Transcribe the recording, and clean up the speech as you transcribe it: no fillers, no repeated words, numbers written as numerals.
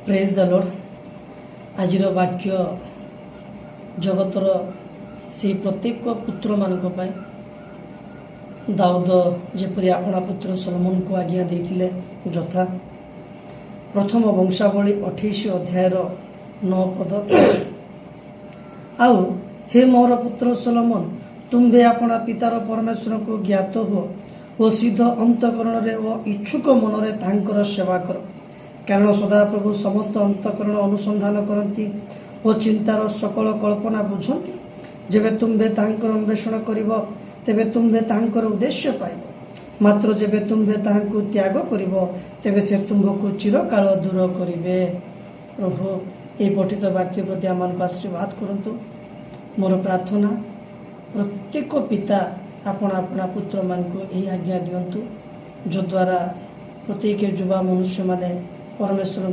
ପ୍ରେଜ୍ ଦ ଲର୍ଡ। ଆଜିର ବାକ୍ୟ ଜଗତର ସେହି ପ୍ରତ୍ୟେକ ପୁତ୍ରମାନଙ୍କ ପାଇଁ ଦାଉଦ ଯେପରି ଆପଣା ପୁତ୍ର ସଲୋମନକୁ ଆଜ୍ଞା ଦେଇଥିଲେ, ଯଥା ପ୍ରଥମ ବଂଶାବଳୀ 28 ଅଧ୍ୟାୟର 9 ପଦ। ଆଉ ହେ ମୋର ପୁତ୍ର ସଲୋମନ, ତୁମ୍ଭେ ଆପଣା ପିତାର ପରମେଶ୍ୱରଙ୍କୁ ଜ୍ଞାତ ହୁଅ ଓ ସିଦ୍ଧ ଅନ୍ତଃକରଣରେ ଓ ଇଚ୍ଛୁକ ମନରେ ତାଙ୍କର ସେବା କର, କାରଣ ସଦାପ୍ରଭୁ ସମସ୍ତ ଅନ୍ତଃକରଣ ଅନୁସନ୍ଧାନ କରନ୍ତି ଓ ଚିନ୍ତାର ସକଳ କଳ୍ପନା ବୁଝନ୍ତି। ଯେବେ ତୁମ୍ଭେ ତାଙ୍କର ଅନ୍ୱେଷଣ କରିବ, ତେବେ ତୁମ୍ଭେ ତାଙ୍କର ଉଦ୍ଦେଶ୍ୟ ପାଇବ, ମାତ୍ର ଯେବେ ତୁମ୍ଭେ ତାହାଙ୍କୁ ତ୍ୟାଗ କରିବ, ତେବେ ସେ ତୁମ୍ଭକୁ ଚିରକାଳ ଦୂର କରିବେ। ପ୍ରଭୁ ଏହି ପଠିତ ବାକ୍ୟ ପ୍ରତି ଆମମାନଙ୍କୁ ଆଶୀର୍ବାଦ କରନ୍ତୁ। ମୋର ପ୍ରାର୍ଥନା, ପ୍ରତ୍ୟେକ ପିତା ଆପଣା ଆପଣା ପୁତ୍ରମାନଙ୍କୁ ଏହି ଆଜ୍ଞା ଦିଅନ୍ତୁ, ଯଦ୍ୱାରା ପ୍ରତ୍ୟେକ ଯୁବା ମନୁଷ୍ୟମାନେ ପରମେଶ୍ୱର